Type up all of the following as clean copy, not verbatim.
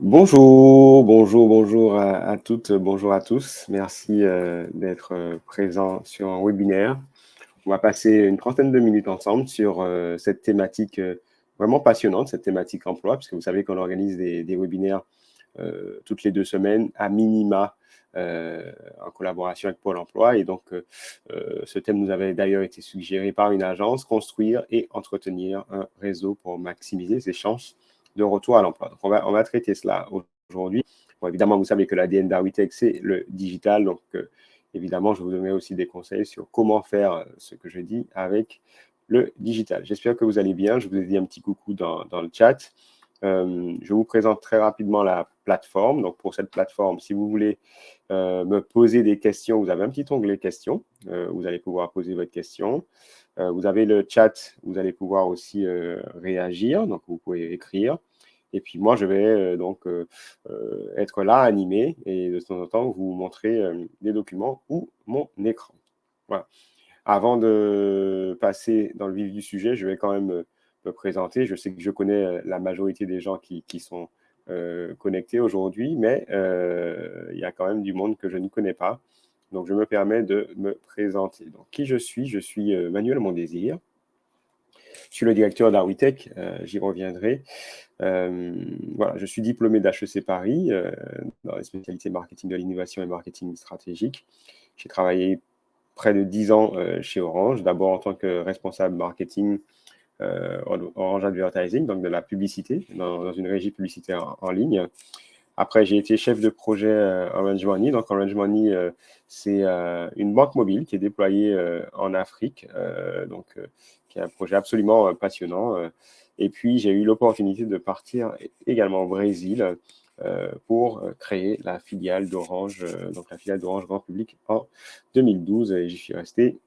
Bonjour à toutes, bonjour à tous. Merci d'être présent sur un webinaire. On va passer une trentaine de minutes ensemble sur cette thématique vraiment passionnante, cette thématique emploi, puisque vous savez qu'on organise des webinaires toutes les 2 semaines, à minima, en collaboration avec Pôle emploi. Et donc, ce thème nous avait d'ailleurs été suggéré par une agence, construire et entretenir un réseau pour maximiser ses chances de retour à l'emploi. Donc, on va traiter cela aujourd'hui. Bon, évidemment, vous savez que l'ADN d'Arwitech, c'est le digital. Donc, évidemment, je vous donnerai aussi des conseils sur comment faire ce que je dis avec le digital. J'espère que vous allez bien. Je vous ai dit un petit coucou dans le chat. Je vous présente très rapidement la plateforme. Donc, pour cette plateforme, si vous voulez me poser des questions, vous avez un petit onglet questions. Vous allez pouvoir poser votre question. Vous avez le chat, vous allez pouvoir aussi réagir. Donc, vous pouvez écrire. Et puis, moi, je vais être là, animé, et de temps en temps, vous montrer des documents ou mon écran. Voilà. Avant de passer dans le vif du sujet, je vais quand même me présenter. Je sais que je connais la majorité des gens qui sont connectés aujourd'hui, mais il y a quand même du monde que je ne connais pas. Donc, je me permets de me présenter. Donc, qui je suis? Je suis Manuel Mondésir. Je suis le directeur d'Arwitech, j'y reviendrai. Voilà, je suis diplômé d'HEC Paris dans les spécialités marketing de l'innovation et marketing stratégique. J'ai travaillé près de 10 ans chez Orange, d'abord en tant que responsable marketing Orange Advertising, donc de la publicité, dans une régie publicitaire en ligne. Après, j'ai été chef de projet Orange Money. Donc, Orange Money, c'est une banque mobile qui est déployée en Afrique, qui est un projet absolument passionnant. Et puis, j'ai eu l'opportunité de partir également au Brésil pour créer la filiale d'Orange, donc la filiale d'Orange Grand Public en 2012. Et j'y suis resté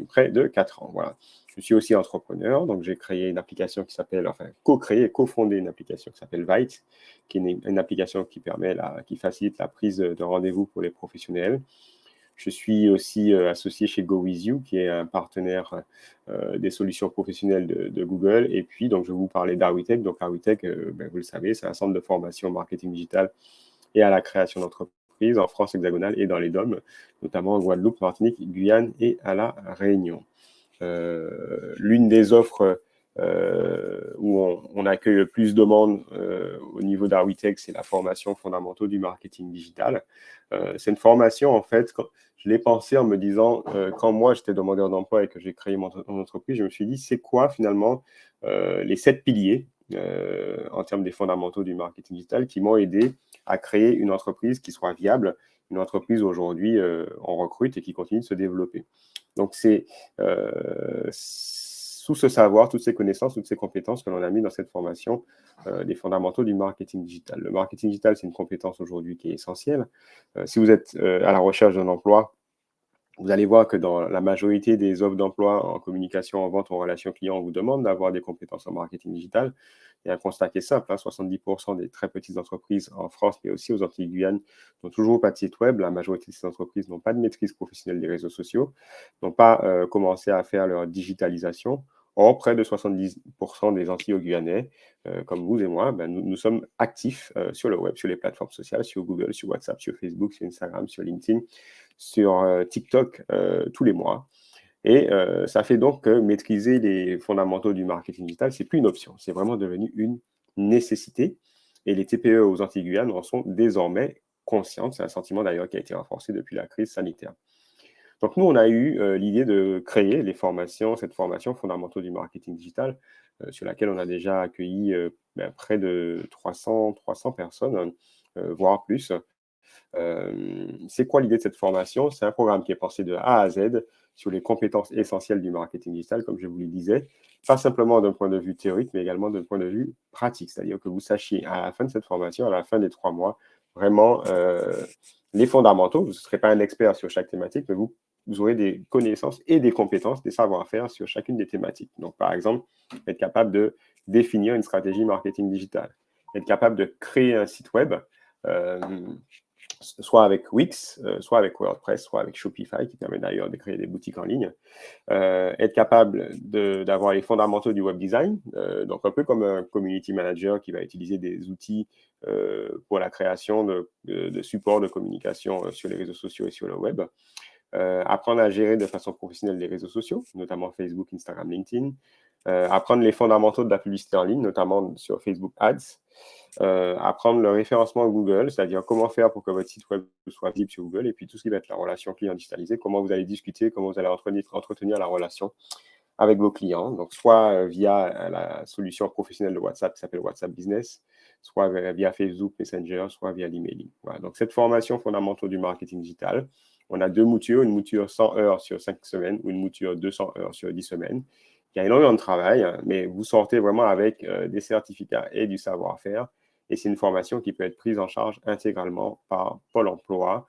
près de 4 ans. Voilà. Je suis aussi entrepreneur, donc j'ai créé une application qui s'appelle, enfin, co-créé et cofondé une application qui s'appelle Vite, qui est une application qui facilite la prise de rendez-vous pour les professionnels. Je suis aussi associé chez GoWithYou, qui est un partenaire des solutions professionnelles de Google. Et puis, donc, je vais vous parler d'Arwitech. Donc, Arwitech, vous le savez, c'est un centre de formation marketing digital et à la création d'entreprises en France hexagonale et dans les DOM, notamment en Guadeloupe, Martinique, Guyane et à La Réunion. L'une des offres où on accueille le plus de monde au niveau d'Arwitech, c'est la formation fondamentaux du marketing digital. C'est une formation, en fait, je l'ai pensé en me disant, quand moi j'étais demandeur d'emploi et que j'ai créé mon entreprise, je me suis dit, c'est quoi finalement les 7 piliers en termes des fondamentaux du marketing digital qui m'ont aidé à créer une entreprise qui soit viable, une entreprise où aujourd'hui on recrute et qui continue de se développer. Donc, c'est sous ce savoir, toutes ces connaissances, toutes ces compétences que l'on a mis dans cette formation des fondamentaux du marketing digital. Le marketing digital, c'est une compétence aujourd'hui qui est essentielle. Si vous êtes à la recherche d'un emploi, vous allez voir que dans la majorité des offres d'emploi en communication, en vente, en relation client, on vous demande d'avoir des compétences en marketing digital. Il y a un constat qui est simple, 70% des très petites entreprises en France, mais aussi aux Antilles Guyane, n'ont toujours pas de site web. La majorité de ces entreprises n'ont pas de maîtrise professionnelle des réseaux sociaux, n'ont pas commencé à faire leur digitalisation. Or, près de 70% des Antilles Guyanais, comme vous et moi, nous sommes actifs sur le web, sur les plateformes sociales, sur Google, sur WhatsApp, sur Facebook, sur Instagram, sur LinkedIn, sur TikTok tous les mois. Et ça fait donc que maîtriser les fondamentaux du marketing digital, c'est plus une option, c'est vraiment devenu une nécessité. Et les TPE aux Antilles-Guyane en sont désormais conscientes. C'est un sentiment d'ailleurs qui a été renforcé depuis la crise sanitaire. Donc nous, on a eu l'idée de créer cette formation fondamentaux du marketing digital, sur laquelle on a déjà accueilli près de 300 personnes, voire plus. C'est quoi l'idée de cette formation? C'est un programme qui est pensé de A à Z sur les compétences essentielles du marketing digital, comme je vous le disais, pas simplement d'un point de vue théorique, mais également d'un point de vue pratique, c'est-à-dire que vous sachiez à la fin de cette formation, à la fin des 3 mois, vraiment les fondamentaux. Vous ne serez pas un expert sur chaque thématique, mais vous aurez des connaissances et des compétences, des savoir-faire sur chacune des thématiques. Donc, par exemple, être capable de définir une stratégie marketing digital, être capable de créer un site web, soit avec Wix, soit avec WordPress, soit avec Shopify, qui permet d'ailleurs de créer des boutiques en ligne. Être capable d'avoir les fondamentaux du web design, donc un peu comme un community manager qui va utiliser des outils pour la création de supports de communication sur les réseaux sociaux et sur le web. Apprendre à gérer de façon professionnelle les réseaux sociaux, notamment Facebook, Instagram, LinkedIn. Apprendre les fondamentaux de la publicité en ligne, notamment sur Facebook Ads. Apprendre le référencement Google, c'est-à-dire comment faire pour que votre site web soit visible sur Google, et puis tout ce qui va être la relation client digitalisée, comment vous allez discuter, comment vous allez entretenir la relation avec vos clients. Donc, soit via la solution professionnelle de WhatsApp qui s'appelle WhatsApp Business, soit via Facebook Messenger, soit via l'emailing. Voilà. Donc, cette formation fondamentaux du marketing digital, on a deux moutures, une mouture 100 heures sur 5 semaines ou une mouture 200 heures sur 10 semaines. Il y a énormément de travail, mais vous sortez vraiment avec des certificats et du savoir-faire. Et c'est une formation qui peut être prise en charge intégralement par Pôle emploi.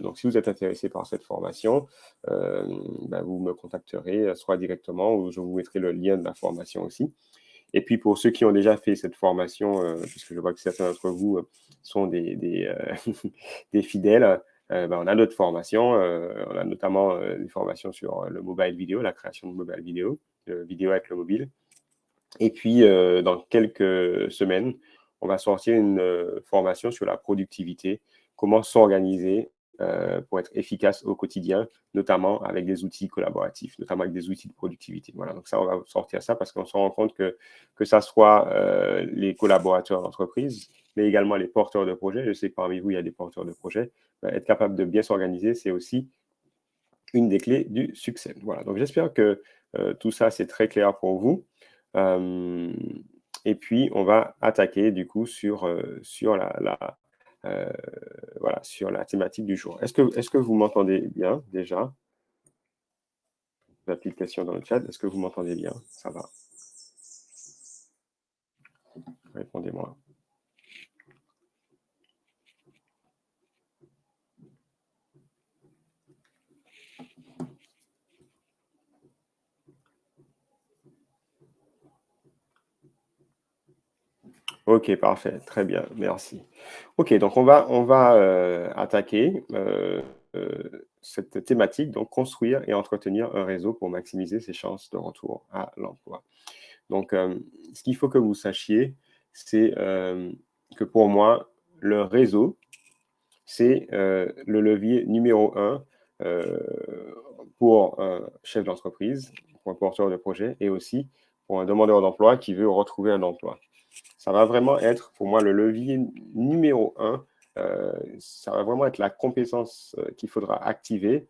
Donc, si vous êtes intéressé par cette formation, vous me contacterez soit directement ou je vous mettrai le lien de la formation aussi. Et puis, pour ceux qui ont déjà fait cette formation, puisque je vois que certains d'entre vous sont des fidèles, on a d'autres formations. On a notamment une formation sur le mobile vidéo, la création de mobile vidéo, vidéo avec le mobile. Et puis, dans quelques semaines, on va sortir une formation sur la productivité, comment s'organiser pour être efficace au quotidien, notamment avec des outils collaboratifs, notamment avec des outils de productivité. Voilà, donc ça, on va sortir ça parce qu'on se rend compte que ça soit les collaborateurs d'entreprise, mais également les porteurs de projets. Je sais que parmi vous, il y a des porteurs de projets. Être capable de bien s'organiser, c'est aussi une des clés du succès. Voilà, donc j'espère que tout ça, c'est très clair pour vous. Et puis, on va attaquer du coup sur voilà, sur la thématique du jour. Est-ce que vous m'entendez bien déjà? L'application dans le chat, est-ce que vous m'entendez bien? Ça va. Répondez-moi. Ok, parfait, très bien, merci. Ok, donc on va attaquer cette thématique, donc construire et entretenir un réseau pour maximiser ses chances de retour à l'emploi. Donc, ce qu'il faut que vous sachiez, c'est que pour moi, le réseau, c'est le levier numéro un pour un chef d'entreprise, pour un porteur de projet et aussi pour un demandeur d'emploi qui veut retrouver un emploi. Ça va vraiment être, pour moi, le levier numéro un. Ça va vraiment être la compétence qu'il faudra activer,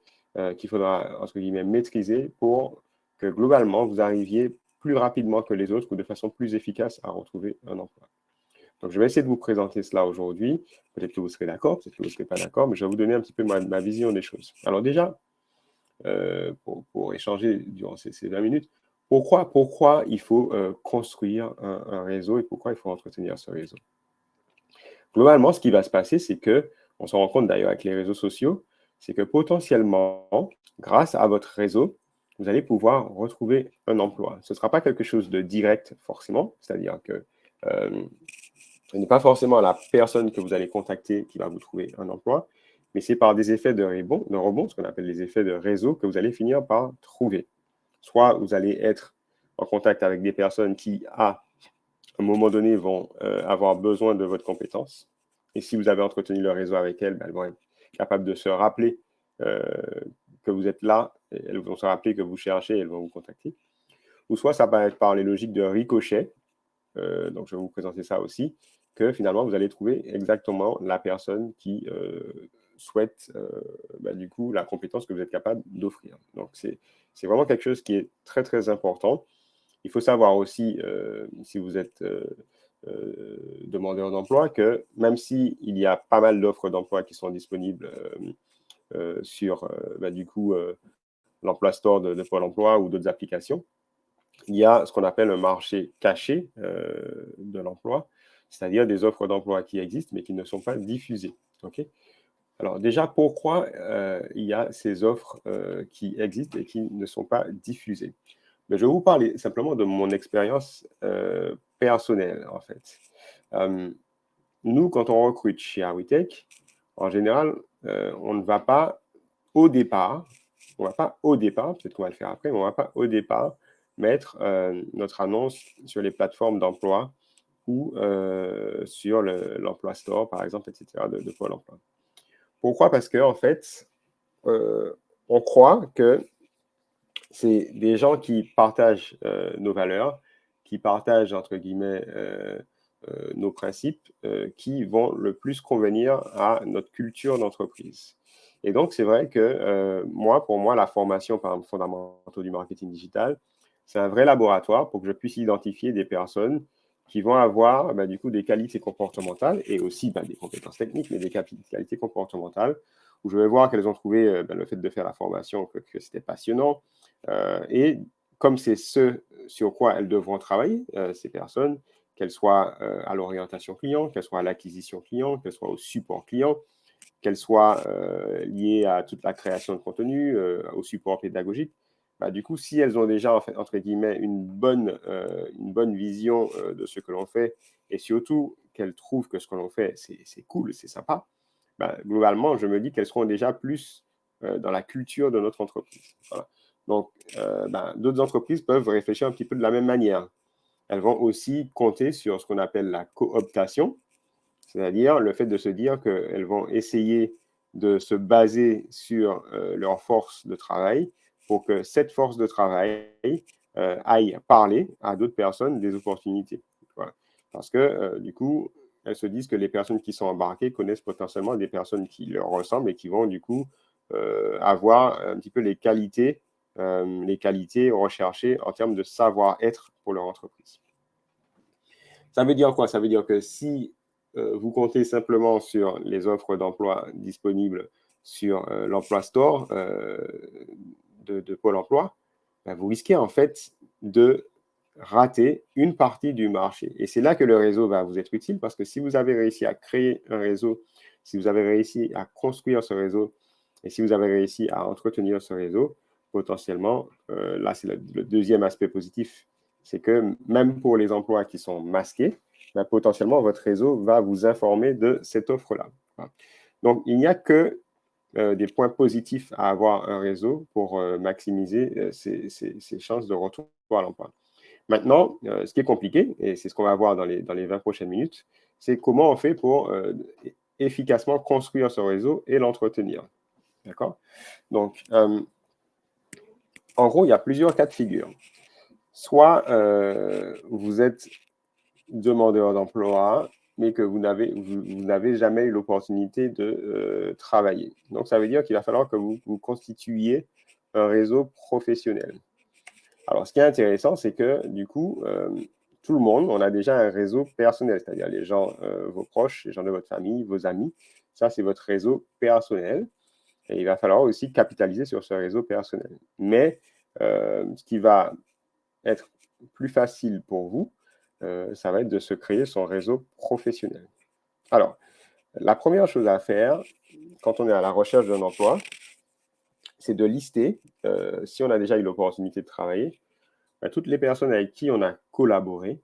qu'il faudra, entre guillemets, maîtriser pour que globalement, vous arriviez plus rapidement que les autres ou de façon plus efficace à retrouver un emploi. Donc, je vais essayer de vous présenter cela aujourd'hui. Peut-être que vous serez d'accord, peut-être que vous ne serez pas d'accord, mais je vais vous donner un petit peu ma vision des choses. Alors déjà, pour échanger durant ces 20 minutes, pourquoi il faut construire un réseau et pourquoi il faut entretenir ce réseau? Globalement, ce qui va se passer, c'est que, on s'en rend compte d'ailleurs avec les réseaux sociaux, c'est que potentiellement, grâce à votre réseau, vous allez pouvoir retrouver un emploi. Ce ne sera pas quelque chose de direct forcément, c'est-à-dire que ce n'est pas forcément la personne que vous allez contacter qui va vous trouver un emploi, mais c'est par des effets de rebond, ce qu'on appelle les effets de réseau, que vous allez finir par trouver. Soit vous allez être en contact avec des personnes qui, à un moment donné, vont avoir besoin de votre compétence. Et si vous avez entretenu le réseau avec elles, elles vont être capables de se rappeler euh, que vous êtes là, elles vont se rappeler que vous cherchez et elles vont vous contacter. Ou soit ça va être par les logiques de ricochet, donc je vais vous présenter ça aussi, que finalement vous allez trouver exactement la personne qui souhaite du coup la compétence que vous êtes capable d'offrir. Donc c'est vraiment quelque chose qui est très très important. Il faut savoir aussi, si vous êtes demandeur d'emploi, que même s'il y a pas mal d'offres d'emploi qui sont disponibles sur du coup l'emploi store de Pôle emploi ou d'autres applications, il y a ce qu'on appelle un marché caché de l'emploi, c'est-à-dire des offres d'emploi qui existent mais qui ne sont pas diffusées. Okay. Alors déjà, pourquoi il y a ces offres qui existent et qui ne sont pas diffusées? Mais je vais vous parler simplement de mon expérience personnelle, en fait. Nous, quand on recrute chez Awitech, en général, on ne va pas au départ, peut-être qu'on va le faire après, mais on ne va pas au départ mettre notre annonce sur les plateformes d'emploi ou sur l'Emploi Store, par exemple, etc., de Pôle emploi. Pourquoi? Parce qu'en fait, on croit que c'est des gens qui partagent nos valeurs, qui partagent, entre guillemets, nos principes, qui vont le plus convenir à notre culture d'entreprise. Et donc, c'est vrai que pour moi, la formation, par exemple, fondamentaux du marketing digital, c'est un vrai laboratoire pour que je puisse identifier des personnes qui vont avoir du coup des qualités comportementales et aussi des compétences techniques, mais des qualités comportementales, où je vais voir qu'elles ont trouvé le fait de faire la formation, que c'était passionnant. Et comme c'est ce sur quoi elles devront travailler, ces personnes, qu'elles soient à l'orientation client, qu'elles soient à l'acquisition client, qu'elles soient au support client, qu'elles soient liées à toute la création de contenu, au support pédagogique, du coup, si elles ont déjà, en fait, entre guillemets, une bonne vision de ce que l'on fait, et surtout qu'elles trouvent que ce que l'on fait, c'est cool, c'est sympa, globalement, je me dis qu'elles seront déjà plus dans la culture de notre entreprise. Voilà. Donc, d'autres entreprises peuvent réfléchir un petit peu de la même manière. Elles vont aussi compter sur ce qu'on appelle la cooptation, c'est-à-dire le fait de se dire qu'elles vont essayer de se baser sur leur force de travail pour que cette force de travail aille parler à d'autres personnes des opportunités. Voilà. Parce que du coup, elles se disent que les personnes qui sont embarquées connaissent potentiellement des personnes qui leur ressemblent et qui vont du coup avoir un petit peu les qualités recherchées en termes de savoir-être pour leur entreprise. Ça veut dire quoi? Ça veut dire que si vous comptez simplement sur les offres d'emploi disponibles sur l'Emploi Store de Pôle emploi, vous risquez en fait de rater une partie du marché. Et c'est là que le réseau va vous être utile parce que si vous avez réussi à créer un réseau, si vous avez réussi à construire ce réseau et si vous avez réussi à entretenir ce réseau, potentiellement, là c'est le deuxième aspect positif, c'est que même pour les emplois qui sont masqués, potentiellement votre réseau va vous informer de cette offre-là. Voilà. Donc, il n'y a que des points positifs à avoir un réseau pour maximiser ses chances de retour à l'emploi. Maintenant, ce qui est compliqué, et c'est ce qu'on va voir dans les 20 prochaines minutes, c'est comment on fait pour efficacement construire ce réseau et l'entretenir. D'accord? Donc, en gros, il y a plusieurs cas de figure. Soit vous êtes demandeur d'emploi, mais que vous n'avez jamais eu l'opportunité de travailler. Donc, ça veut dire qu'il va falloir que vous constituiez un réseau professionnel. Alors, ce qui est intéressant, c'est que du coup, tout le monde, on a déjà un réseau personnel, c'est-à-dire les gens, vos proches, les gens de votre famille, vos amis. Ça, c'est votre réseau personnel. Et il va falloir aussi capitaliser sur ce réseau personnel. Mais ce qui va être plus facile pour vous, ça va être de se créer son réseau professionnel. Alors, la première chose à faire quand on est à la recherche d'un emploi, c'est de lister, si on a déjà eu l'opportunité de travailler, toutes les personnes avec qui on a collaboré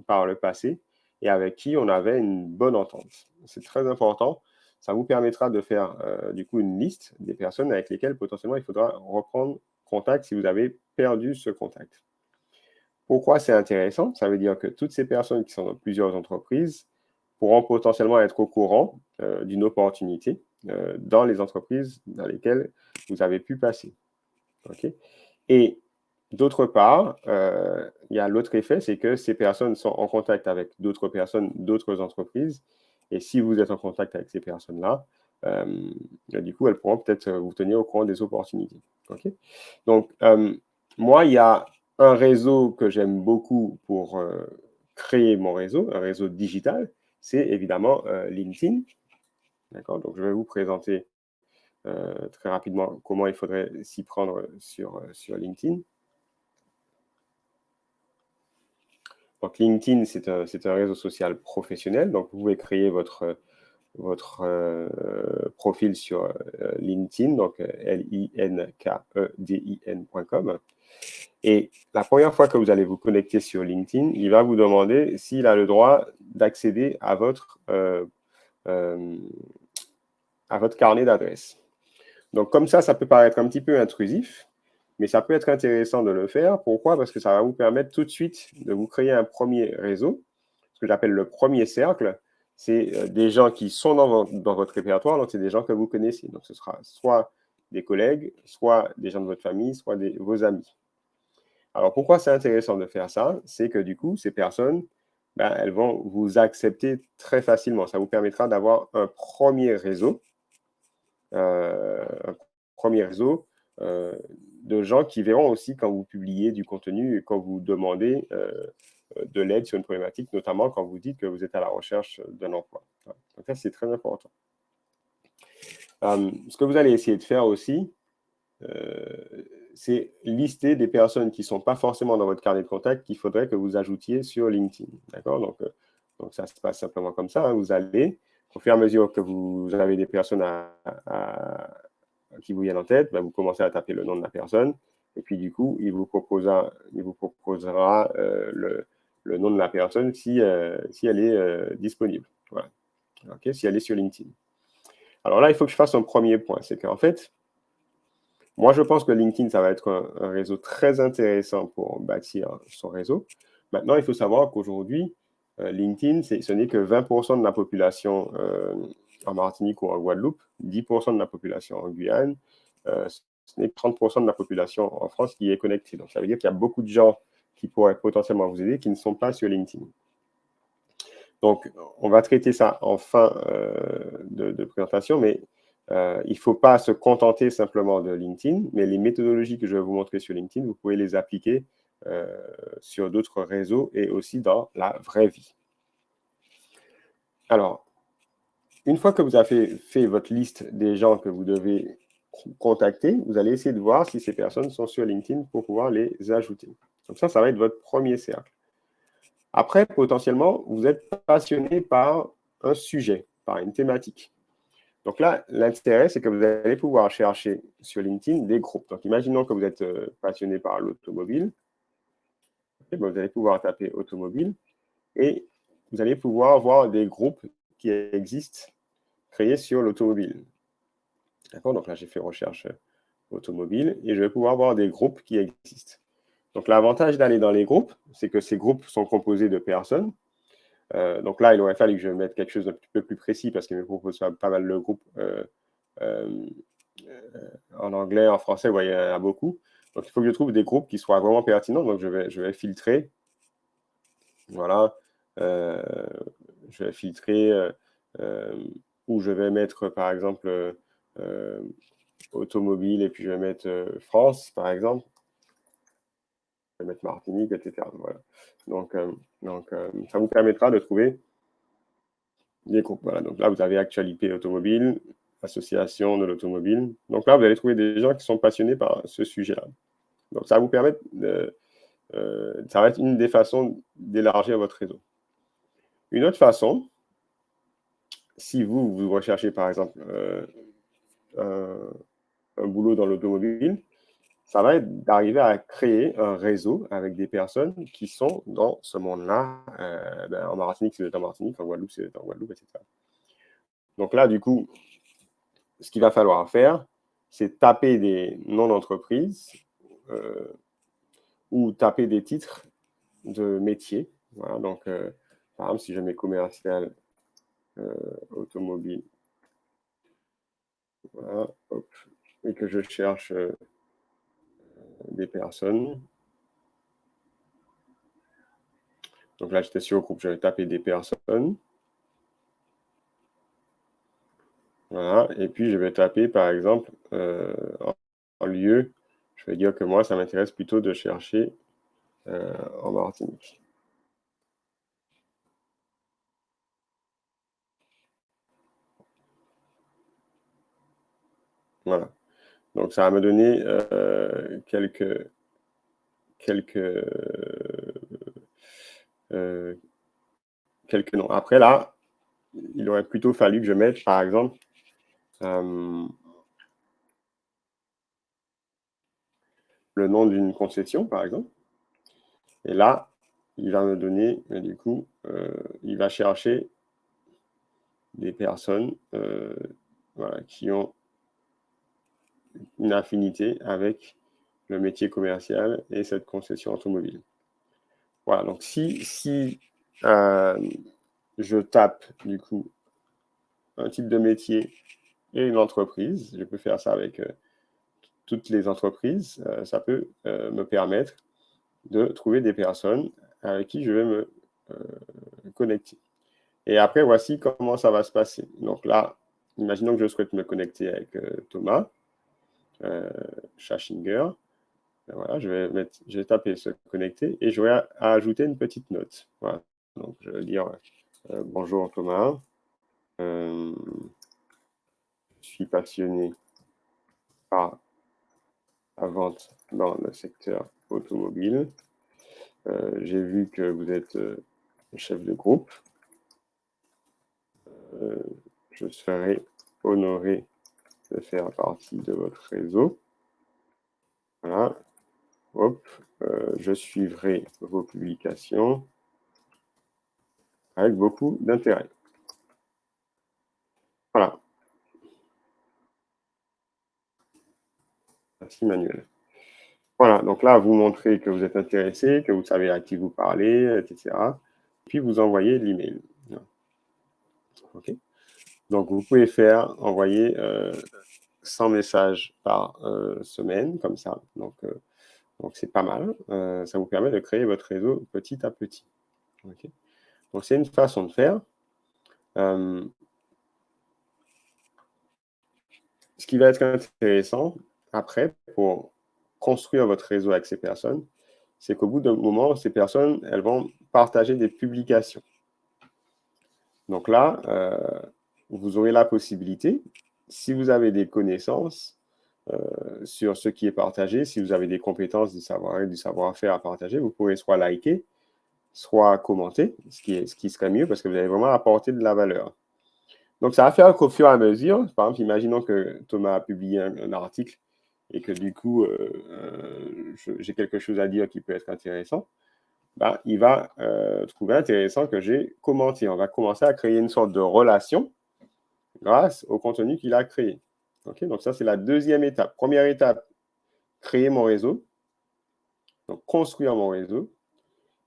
par le passé et avec qui on avait une bonne entente. C'est très important. Ça vous permettra de faire du coup une liste des personnes avec lesquelles potentiellement il faudra reprendre contact si vous avez perdu ce contact. Pourquoi c'est intéressant? Ça veut dire que toutes ces personnes qui sont dans plusieurs entreprises pourront potentiellement être au courant d'une opportunité dans les entreprises dans lesquelles vous avez pu passer. Okay? Et d'autre part, il y a l'autre effet, c'est que ces personnes sont en contact avec d'autres personnes, d'autres entreprises. Et si vous êtes en contact avec ces personnes-là, du coup, elles pourront peut-être vous tenir au courant des opportunités. Okay? Donc, moi, il y a un réseau que j'aime beaucoup pour créer mon réseau, un réseau digital, c'est évidemment LinkedIn. D'accord? Donc, je vais vous présenter très rapidement comment il faudrait s'y prendre sur LinkedIn. Donc, LinkedIn, c'est un réseau social professionnel. Donc, vous pouvez créer votre profil sur LinkedIn, donc linkedin.com. Et la première fois que vous allez vous connecter sur LinkedIn, il va vous demander s'il a le droit d'accéder à votre à votre carnet d'adresses. Donc, comme ça peut paraître un petit peu intrusif, mais ça peut être intéressant de le faire. Pourquoi? Parce que ça va vous permettre tout de suite de vous créer un premier réseau, ce que j'appelle le premier cercle. C'est des gens qui sont dans votre répertoire, donc c'est des gens que vous connaissez. Donc, ce sera soit des collègues, soit des gens de votre famille, soit vos amis. Alors, pourquoi c'est intéressant de faire ça? C'est que du coup, ces personnes, elles vont vous accepter très facilement. Ça vous permettra d'avoir un premier réseau, un premier réseau de gens qui verront aussi quand vous publiez du contenu et quand vous demandez de l'aide sur une problématique, notamment quand vous dites que vous êtes à la recherche d'un emploi. Donc ça, c'est très important. Ce que vous allez essayer de faire aussi, c'est lister des personnes qui ne sont pas forcément dans votre carnet de contact qu'il faudrait que vous ajoutiez sur LinkedIn. D'accord? Donc, ça se passe simplement comme ça. Hein. Vous allez, au fur et à mesure que vous avez des personnes qui vous viennent en tête, vous commencez à taper le nom de la personne. Et puis, du coup, il vous proposera le nom de la personne si elle est disponible. Voilà. Okay? Si elle est sur LinkedIn. Alors là, il faut que je fasse un premier point. C'est qu'en fait, moi, je pense que LinkedIn, ça va être un réseau très intéressant pour bâtir son réseau. Maintenant, il faut savoir qu'aujourd'hui, LinkedIn, ce n'est que 20% de la population en Martinique ou en Guadeloupe, 10% de la population en Guyane, ce n'est que 30% de la population en France qui est connectée. Donc, ça veut dire qu'il y a beaucoup de gens qui pourraient potentiellement vous aider qui ne sont pas sur LinkedIn. Donc, on va traiter ça en fin de présentation, mais il ne faut pas se contenter simplement de LinkedIn, mais les méthodologies que je vais vous montrer sur LinkedIn, vous pouvez les appliquer sur d'autres réseaux et aussi dans la vraie vie. Alors, une fois que vous avez fait votre liste des gens que vous devez contacter, vous allez essayer de voir si ces personnes sont sur LinkedIn pour pouvoir les ajouter. Donc ça va être votre premier cercle. Après, potentiellement, vous êtes passionné par un sujet, par une thématique. Donc là, l'intérêt, c'est que vous allez pouvoir chercher sur LinkedIn des groupes. Donc, imaginons que vous êtes passionné par l'automobile. Vous allez pouvoir taper automobile et vous allez pouvoir voir des groupes qui existent créés sur l'automobile. D'accord? Donc là, j'ai fait recherche automobile et je vais pouvoir voir des groupes qui existent. Donc, l'avantage d'aller dans les groupes, c'est que ces groupes sont composés de personnes. Donc là, il aurait fallu que je mette quelque chose d'un petit peu plus précis parce qu'il me propose pas mal de groupes en anglais, en français, il y en a beaucoup. Donc, il faut que je trouve des groupes qui soient vraiment pertinents. Donc, je vais filtrer. Voilà. Je vais filtrer où je vais mettre, par exemple, automobile et puis je vais mettre France, par exemple. Je vais mettre Martinique, etc. Voilà. Donc, ça vous permettra de trouver des groupes. Voilà. Donc là, vous avez actualité automobile, association de l'automobile. Donc là, vous allez trouver des gens qui sont passionnés par ce sujet-là. Donc ça va vous permettre ça va être une des façons d'élargir votre réseau. Une autre façon, si vous recherchez par exemple un boulot dans l'automobile, ça va être d'arriver à créer un réseau avec des personnes qui sont dans ce monde-là. En Martinique, c'est en Martinique, en Guadeloupe, c'est en Guadeloupe, etc. Donc là, du coup, ce qu'il va falloir faire, c'est taper des noms d'entreprise ou taper des titres de métier. Voilà, donc, par exemple, si je mets commercial automobile, voilà, hop, et que je cherche des personnes. Donc là, j'étais sur le groupe, je vais taper des personnes. Voilà, et puis je vais taper, par exemple, en lieu, je vais dire que moi, ça m'intéresse plutôt de chercher en Martinique. Voilà. Donc, ça va me donner quelques noms. Après, là, il aurait plutôt fallu que je mette, par exemple, le nom d'une concession, par exemple. Et là, il va me donner, du coup, il va chercher des personnes voilà, qui ont une affinité avec le métier commercial et cette concession automobile. Voilà, donc si je tape du coup un type de métier et une entreprise, je peux faire ça avec toutes les entreprises, ça peut me permettre de trouver des personnes avec qui je vais me connecter. Et après, voici comment ça va se passer. Donc là, imaginons que je souhaite me connecter avec Thomas Schachinger. Voilà, je vais taper se connecter et je vais ajouter une petite note. Voilà. Donc, je vais dire bonjour Thomas, je suis passionné par la vente dans le secteur automobile. J'ai vu que vous êtes chef de groupe. Je serai honoré de faire partie de votre réseau. Voilà. Hop. Je suivrai vos publications avec beaucoup d'intérêt. Voilà. Merci Manuel. Voilà, donc là, vous montrez que vous êtes intéressé, que vous savez à qui vous parlez, etc. Puis vous envoyez l'email. OK. Donc, vous pouvez envoyer 100 messages par semaine, comme ça. Donc c'est pas mal. Ça vous permet de créer votre réseau petit à petit. Okay. Donc, c'est une façon de faire. Ce qui va être intéressant après pour construire votre réseau avec ces personnes, c'est qu'au bout d'un moment, ces personnes, elles vont partager des publications. Donc là, vous aurez la possibilité, si vous avez des connaissances sur ce qui est partagé, si vous avez des compétences, du savoir et du savoir-faire à partager, vous pourrez soit liker, soit commenter, ce qui serait mieux parce que vous allez vraiment apporter de la valeur. Donc, ça va faire qu'au fur et à mesure, par exemple, imaginons que Thomas a publié un article et que du coup, j'ai quelque chose à dire qui peut être intéressant, ben, il va trouver intéressant que j'ai commenté. On va commencer à créer une sorte de relation grâce au contenu qu'il a créé. Okay, donc, ça, c'est la deuxième étape. Première étape, créer mon réseau. Donc, construire mon réseau.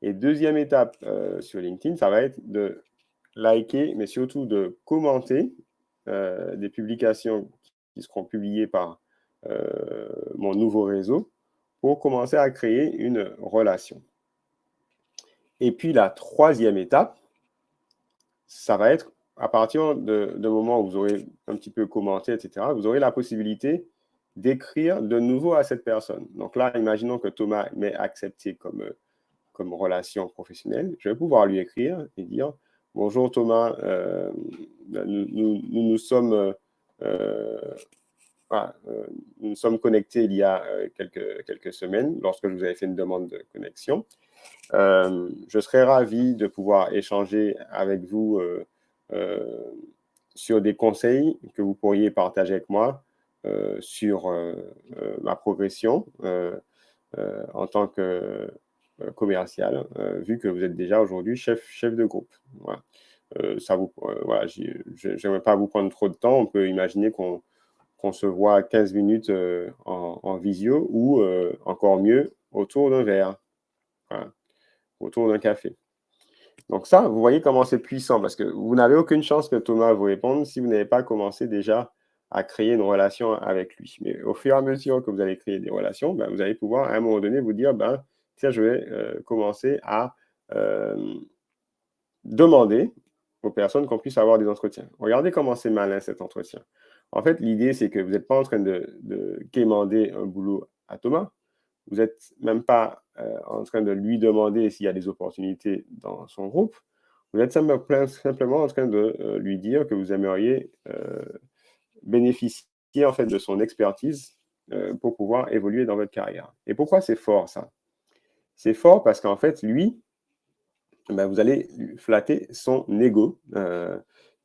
Et deuxième étape sur LinkedIn, ça va être de liker, mais surtout de commenter des publications qui seront publiées par mon nouveau réseau pour commencer à créer une relation. Et puis la troisième étape, ça va être à partir de moment où vous aurez un petit peu commenté, etc., vous aurez la possibilité d'écrire de nouveau à cette personne. Donc là, imaginons que Thomas m'ait accepté comme relation professionnelle. Je vais pouvoir lui écrire et dire « Bonjour Thomas, nous sommes... nous sommes connectés il y a quelques semaines, lorsque je vous avais fait une demande de connexion. Je serais ravi de pouvoir échanger avec vous sur des conseils que vous pourriez partager avec moi sur ma progression en tant que commercial, vu que vous êtes déjà aujourd'hui chef de groupe. Voilà. Voilà, j'aimerais pas vous prendre trop de temps. On peut imaginer qu'on se voit 15 minutes en visio ou encore mieux autour d'un verre, voilà, autour d'un café. Donc ça, vous voyez comment c'est puissant parce que vous n'avez aucune chance que Thomas vous réponde si vous n'avez pas commencé déjà à créer une relation avec lui. Mais au fur et à mesure que vous allez créer des relations, ben, vous allez pouvoir à un moment donné vous dire, ben, tiens, je vais commencer à demander aux personnes qu'on puisse avoir des entretiens. Regardez comment c'est malin cet entretien. En fait, l'idée, c'est que vous n'êtes pas en train de quémander un boulot à Thomas. Vous n'êtes même pas en train de lui demander s'il y a des opportunités dans son groupe. Vous êtes simplement en train de lui dire que vous aimeriez bénéficier en fait de son expertise pour pouvoir évoluer dans votre carrière. Et pourquoi c'est fort ça? C'est fort parce qu'en fait, lui, ben, vous allez flatter son ego.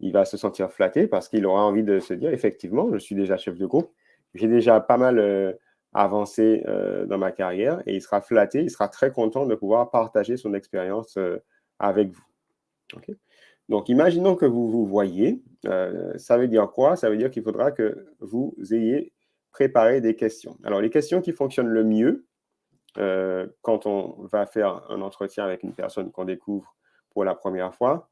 Il va se sentir flatté parce qu'il aura envie de se dire, effectivement, je suis déjà chef de groupe, j'ai déjà pas mal avancé dans ma carrière et il sera flatté, il sera très content de pouvoir partager son expérience avec vous. Okay? Donc, imaginons que vous vous voyez. Ça veut dire quoi? Ça veut dire qu'il faudra que vous ayez préparé des questions. Alors, les questions qui fonctionnent le mieux quand on va faire un entretien avec une personne qu'on découvre pour la première fois,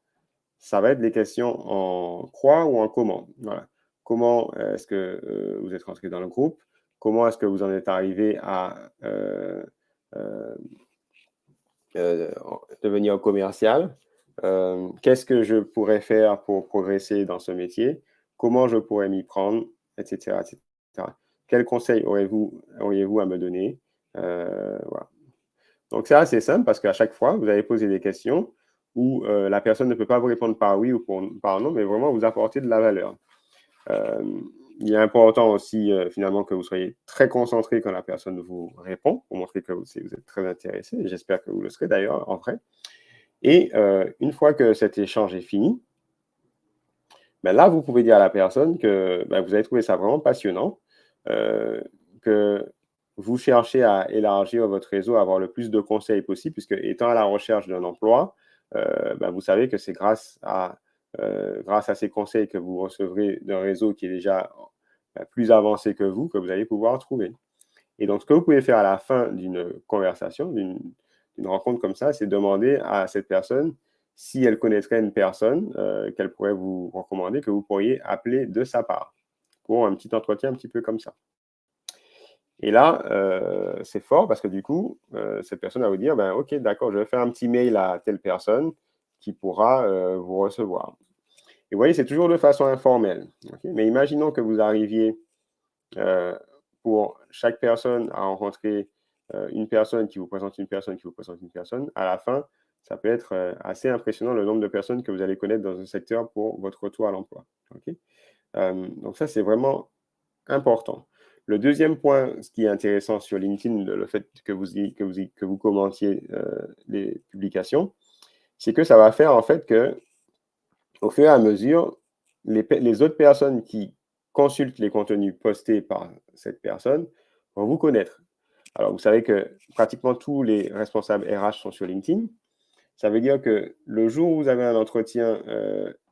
ça va être des questions en quoi ou en comment. Voilà. Comment est-ce que vous êtes rentré dans le groupe? Comment est-ce que vous en êtes arrivé à euh, devenir commercial? Qu'est-ce que je pourrais faire pour progresser dans ce métier? Comment je pourrais m'y prendre? Etc. etc. Quels conseils auriez-vous à me donner? Voilà. Donc, c'est assez simple parce qu'à chaque fois, vous allez poser des questions où la personne ne peut pas vous répondre par oui ou par non, mais vraiment vous apporter de la valeur. Il est important aussi, finalement, que vous soyez très concentré quand la personne vous répond pour montrer que vous êtes très intéressé. Et j'espère que vous le serez d'ailleurs, en vrai. Et une fois que cet échange est fini, ben là, vous pouvez dire à la personne que ben, vous avez trouvé ça vraiment passionnant, que vous cherchez à élargir votre réseau, à avoir le plus de conseils possible, puisque étant à la recherche d'un emploi, ben, vous savez que c'est grâce à ces conseils que vous recevrez d'un réseau qui est déjà ben, plus avancé que vous allez pouvoir trouver. Et donc, ce que vous pouvez faire à la fin d'une conversation, d'une rencontre comme ça, c'est demander à cette personne si elle connaîtrait une personne qu'elle pourrait vous recommander, que vous pourriez appeler de sa part, pour un petit entretien un petit peu comme ça. Et là, c'est fort parce que du coup, cette personne va vous dire, ben, OK, d'accord, je vais faire un petit mail à telle personne qui pourra vous recevoir. Et vous voyez, c'est toujours de façon informelle. Okay? Mais imaginons que vous arriviez pour chaque personne à rencontrer une personne qui vous présente une personne qui vous présente une personne. À la fin, ça peut être assez impressionnant le nombre de personnes que vous allez connaître dans un secteur pour votre retour à l'emploi. Okay? Donc ça, c'est vraiment important. Le deuxième point, ce qui est intéressant sur LinkedIn, le fait que vous commentiez les publications, c'est que ça va faire en fait que, au fur et à mesure, les autres personnes qui consultent les contenus postés par cette personne vont vous connaître. Alors, vous savez que pratiquement tous les responsables RH sont sur LinkedIn. Ça veut dire que le jour où vous avez un entretien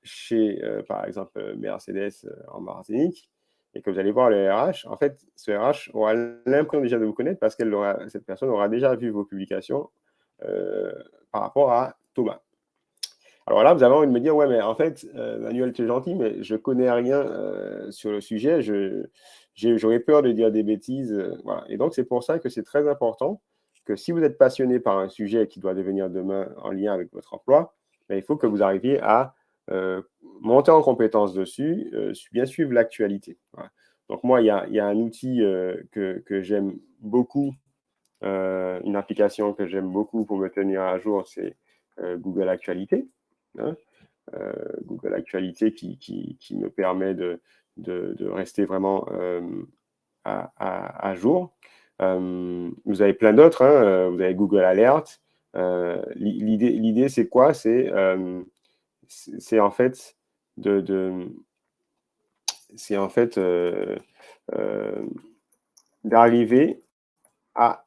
chez, par exemple, Mercedes en Martinique, et que vous allez voir le RH, en fait, ce RH aura l'impression déjà de vous connaître parce que cette personne aura déjà vu vos publications euh, par rapport à Thomas. Alors là, vous avez envie de me dire, ouais, mais en fait, Manuel, tu es gentil, mais je connais rien sur le sujet. J'aurais peur de dire des bêtises. Voilà. Et donc, c'est pour ça que c'est très important que si vous êtes passionné par un sujet qui doit devenir demain en lien avec votre emploi, ben, il faut que vous arriviez à monter en compétence dessus, bien suivre l'actualité. Voilà. Donc, moi, il y a un outil que j'aime beaucoup, une application que j'aime beaucoup pour me tenir à jour, c'est Google Actualité. Hein, Google Actualité qui me permet de rester vraiment à jour. Vous avez plein d'autres, hein, vous avez Google Alert. L'idée, c'est quoi? C'est en fait de c'est en fait d'arriver à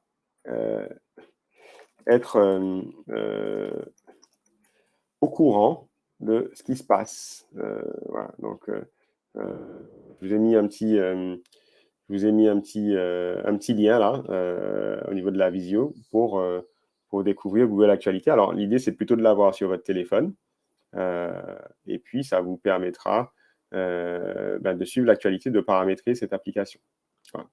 être au courant de ce qui se passe. Voilà, donc je vous ai mis un petit, je vous ai mis un petit lien là au niveau de la visio pour découvrir Google Actualité. Alors l'idée c'est plutôt de l'avoir sur votre téléphone et puis ça vous permettra ben, de suivre l'actualité, de paramétrer cette application. Voilà.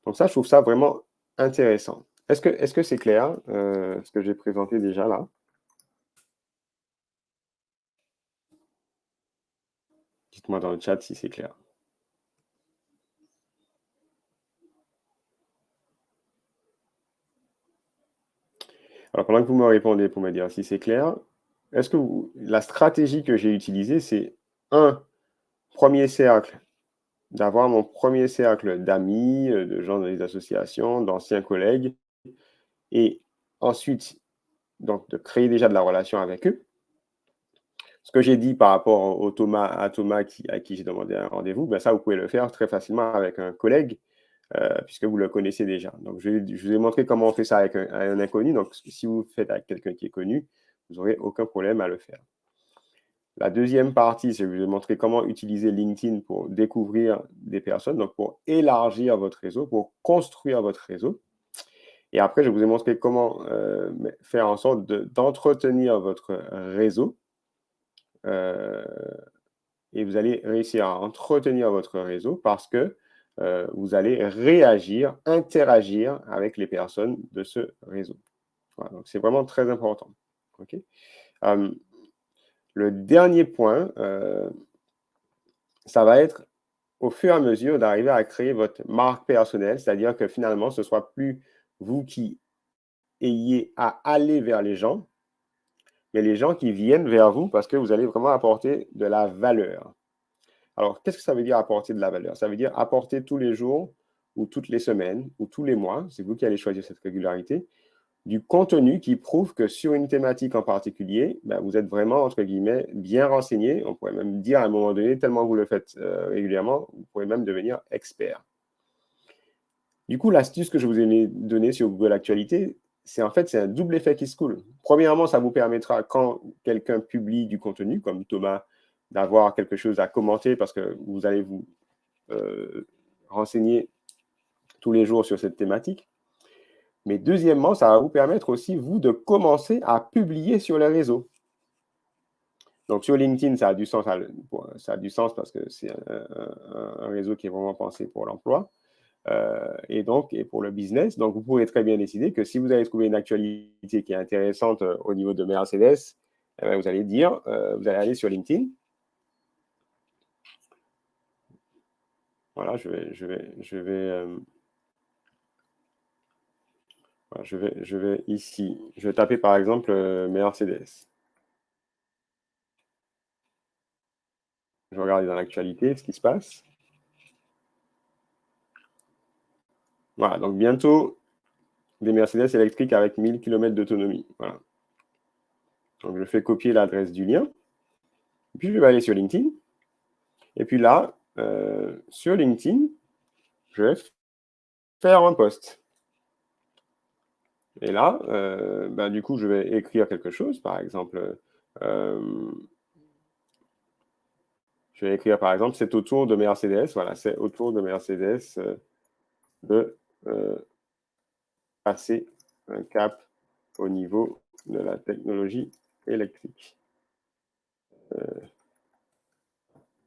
Donc ça, je trouve ça vraiment intéressant. Est-ce que c'est clair ce que j'ai présenté déjà là? Dites-moi dans le chat si c'est clair. Alors, pendant que vous me répondez pour me dire si c'est clair, est-ce que la stratégie que j'ai utilisée, c'est un premier cercle, d'avoir mon premier cercle d'amis, de gens dans les associations, d'anciens collègues, et ensuite, donc, de créer déjà de la relation avec eux. Ce que j'ai dit par rapport à Thomas à qui j'ai demandé un rendez-vous, ben ça, vous pouvez le faire très facilement avec un collègue, puisque vous le connaissez déjà. Donc, je vous ai montré comment on fait ça avec un inconnu. Donc, si vous faites avec quelqu'un qui est connu, vous n'aurez aucun problème à le faire. La deuxième partie, c'est que je vais vous montrer comment utiliser LinkedIn pour découvrir des personnes, donc pour élargir votre réseau, pour construire votre réseau. Et après, je vous ai montré comment faire en sorte d'entretenir votre réseau. Et vous allez réussir à entretenir votre réseau parce que vous allez réagir, interagir avec les personnes de ce réseau. Voilà, donc c'est vraiment très important. OK? Le dernier point, ça va être au fur et à mesure d'arriver à créer votre marque personnelle, c'est-à-dire que finalement, ce ne soit plus vous qui ayez à aller vers les gens, mais les gens qui viennent vers vous parce que vous allez vraiment apporter de la valeur. Alors, qu'est-ce que ça veut dire apporter de la valeur? Ça veut dire apporter tous les jours ou toutes les semaines ou tous les mois, c'est vous qui allez choisir cette régularité, du contenu qui prouve que sur une thématique en particulier, ben, vous êtes vraiment, entre guillemets, bien renseigné. On pourrait même dire à un moment donné, tellement vous le faites régulièrement, vous pourrez même devenir expert. Du coup, l'astuce que je vous ai donnée sur Google Actualité, c'est en fait, c'est un double effet qui se coule. Premièrement, ça vous permettra, quand quelqu'un publie du contenu, comme Thomas, d'avoir quelque chose à commenter parce que vous allez vous renseigner tous les jours sur cette thématique. Mais deuxièmement, ça va vous permettre aussi, vous, de commencer à publier sur les réseaux. Donc, sur LinkedIn, ça a du sens, parce que c'est un réseau qui est vraiment pensé pour l'emploi. Et pour le business. Donc, vous pouvez très bien décider que si vous allez trouver une actualité qui est intéressante au niveau de Mercedes, vous allez dire, vous allez aller sur LinkedIn. Voilà, je vais ici. Je vais taper par exemple Mercedes. Je vais regarder dans l'actualité ce qui se passe. Voilà, donc bientôt, des Mercedes électriques avec 1000 km d'autonomie. Voilà. Donc, je fais copier l'adresse du lien. Puis, je vais aller sur LinkedIn. Et puis là, sur LinkedIn, je vais faire un post. Et là, du coup, je vais écrire quelque chose. Par exemple, je vais écrire, par exemple, c'est autour de Mercedes. Voilà, c'est autour de Mercedes de passer un cap au niveau de la technologie électrique.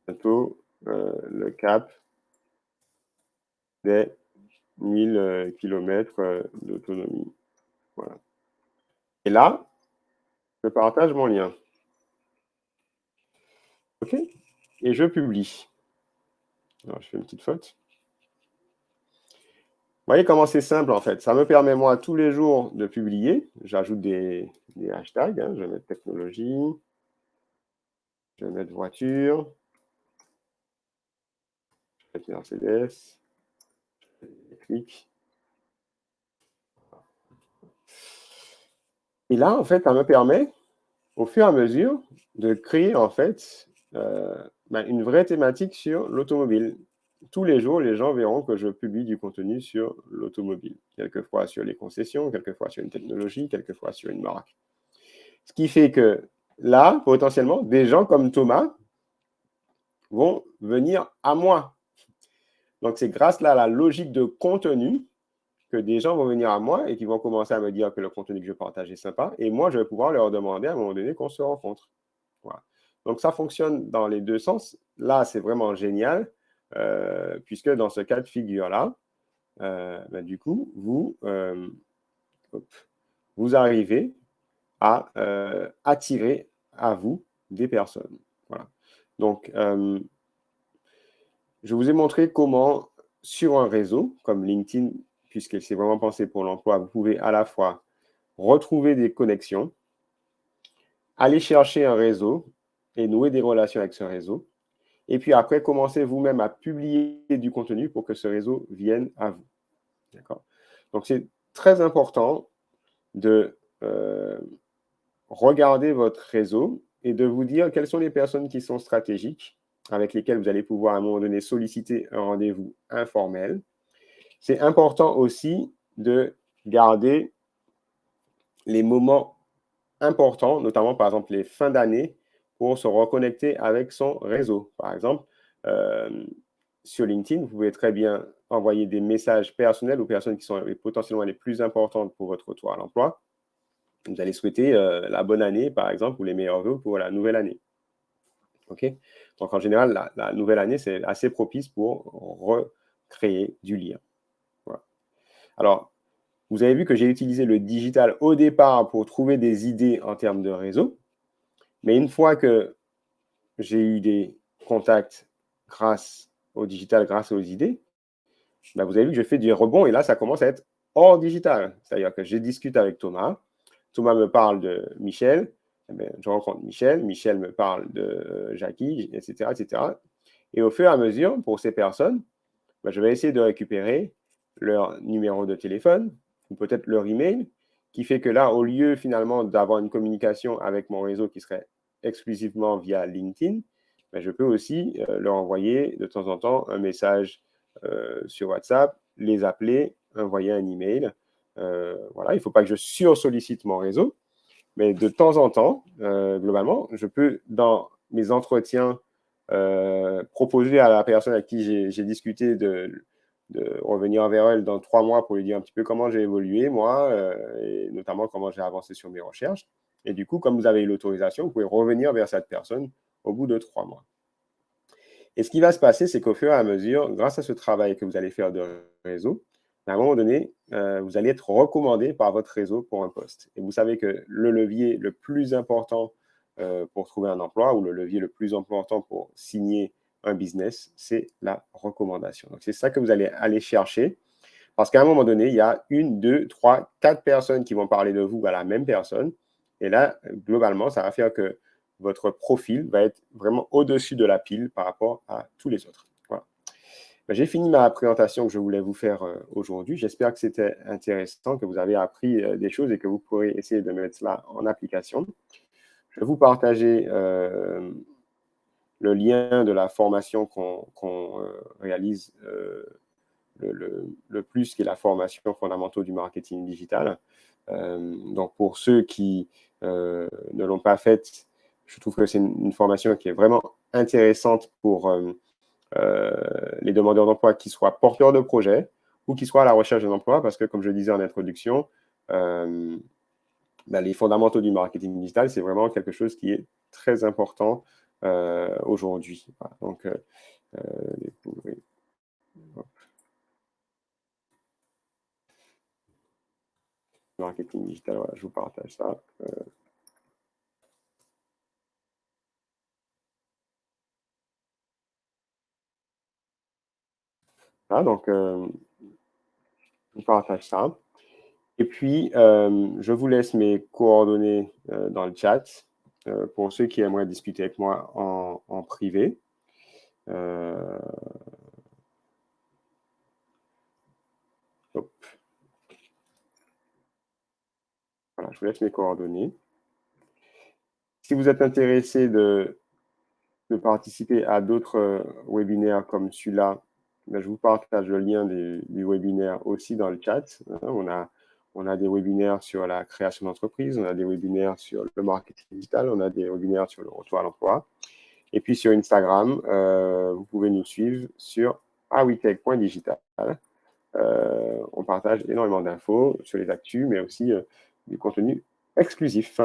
Bientôt, le cap des 1000 km d'autonomie. Voilà. Et là, je partage mon lien. OK? Et je publie. Alors, je fais une petite faute. Vous voyez comment c'est simple en fait. Ça me permet moi tous les jours de publier. J'ajoute des hashtags. Je vais mettre technologie. Je vais mettre voiture. Je vais mettre Mercedes. Clic. Et là, en fait, ça me permet, au fur et à mesure, de créer en fait une vraie thématique sur l'automobile. Tous les jours, les gens verront que je publie du contenu sur l'automobile. Quelquefois sur les concessions, quelquefois sur une technologie, quelquefois sur une marque. Ce qui fait que là, potentiellement, des gens comme Thomas vont venir à moi. Donc, c'est grâce à la logique de contenu que des gens vont venir à moi et qui vont commencer à me dire que le contenu que je partage est sympa. Et moi, je vais pouvoir leur demander à un moment donné qu'on se rencontre. Voilà. Donc, ça fonctionne dans les deux sens. Là, c'est vraiment génial, puisque dans ce cas de figure-là, du coup, vous arrivez à attirer à vous des personnes. Voilà. Donc, je vous ai montré comment, sur un réseau comme LinkedIn, puisque c'est vraiment pensé pour l'emploi, vous pouvez à la fois retrouver des connexions, aller chercher un réseau et nouer des relations avec ce réseau. Et puis après, commencez vous-même à publier du contenu pour que ce réseau vienne à vous. D'accord? Donc, c'est très important de regarder votre réseau et de vous dire quelles sont les personnes qui sont stratégiques, avec lesquelles vous allez pouvoir à un moment donné solliciter un rendez-vous informel. C'est important aussi de garder les moments importants, notamment par exemple les fins d'année, pour se reconnecter avec son réseau. Par exemple, sur LinkedIn, vous pouvez très bien envoyer des messages personnels aux personnes qui sont potentiellement les plus importantes pour votre retour à l'emploi. Vous allez souhaiter la bonne année, par exemple, ou les meilleurs vœux pour la nouvelle année. OK? Donc, en général, la nouvelle année, c'est assez propice pour recréer du lien. Voilà. Alors, vous avez vu que j'ai utilisé le digital au départ pour trouver des idées en termes de réseau. Mais une fois que j'ai eu des contacts grâce au digital, grâce aux idées, ben vous avez vu que je fais du rebond et là, ça commence à être hors digital. C'est-à-dire que je discute avec Thomas. Thomas me parle de Michel. Eh bien, je rencontre Michel. Michel me parle de Jackie, etc., etc. Et au fur et à mesure, pour ces personnes, ben, je vais essayer de récupérer leur numéro de téléphone ou peut-être leur email, qui fait que là, au lieu finalement d'avoir une communication avec mon réseau qui serait exclusivement via LinkedIn, ben, je peux aussi leur envoyer de temps en temps un message sur WhatsApp, les appeler, envoyer un email. Voilà, il ne faut pas que je sursollicite mon réseau, mais de temps en temps, globalement, je peux, dans mes entretiens, proposer à la personne avec qui j'ai discuté de revenir vers elle dans 3 mois pour lui dire un petit peu comment j'ai évolué, moi, et notamment comment j'ai avancé sur mes recherches. Et du coup, comme vous avez eu l'autorisation, vous pouvez revenir vers cette personne au bout de 3 mois. Et ce qui va se passer, c'est qu'au fur et à mesure, grâce à ce travail que vous allez faire de réseau, à un moment donné, vous allez être recommandé par votre réseau pour un poste. Et vous savez que le levier le plus important pour trouver un emploi ou le levier le plus important pour signer un business, c'est la recommandation. Donc, c'est ça que vous allez aller chercher parce qu'à un moment donné, il y a 1, 2, 3, 4 personnes qui vont parler de vous à la même personne. Et là, globalement, ça va faire que votre profil va être vraiment au-dessus de la pile par rapport à tous les autres. Voilà. Ben, j'ai fini ma présentation que je voulais vous faire aujourd'hui. J'espère que c'était intéressant, que vous avez appris des choses et que vous pourrez essayer de mettre cela en application. Je vais vous partager le lien de la formation qu'on réalise le plus, qui est la formation fondamentaux du marketing digital. Donc, pour ceux qui ne l'ont pas faite, je trouve que c'est une formation qui est vraiment intéressante pour les demandeurs d'emploi qui soient porteurs de projets ou qui soient à la recherche d'un emploi, parce que, comme je disais en introduction, ben, les fondamentaux du marketing digital, c'est vraiment quelque chose qui est très important aujourd'hui. Voilà. Donc, oui. Marketing digital, voilà, je vous partage ça. Voilà, donc, je vous partage ça. Et puis, je vous laisse mes coordonnées dans le chat pour ceux qui aimeraient discuter avec moi en privé. Hop. Voilà, je vous laisse mes coordonnées. Si vous êtes intéressé de participer à d'autres webinaires comme celui-là, ben, je vous partage le lien du webinaire aussi dans le chat. On a des webinaires sur la création d'entreprise, on a des webinaires sur le marketing digital, on a des webinaires sur le retour à l'emploi. Et puis sur Instagram, vous pouvez nous suivre sur awitech.digital. On partage énormément d'infos sur les actus, mais aussi du contenu exclusif.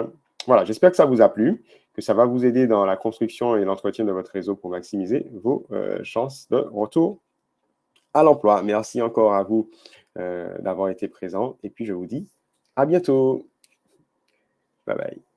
Voilà, j'espère que ça vous a plu, que ça va vous aider dans la construction et l'entretien de votre réseau pour maximiser vos chances de retour à l'emploi. Merci encore à vous d'avoir été présent et puis je vous dis à bientôt. Bye bye.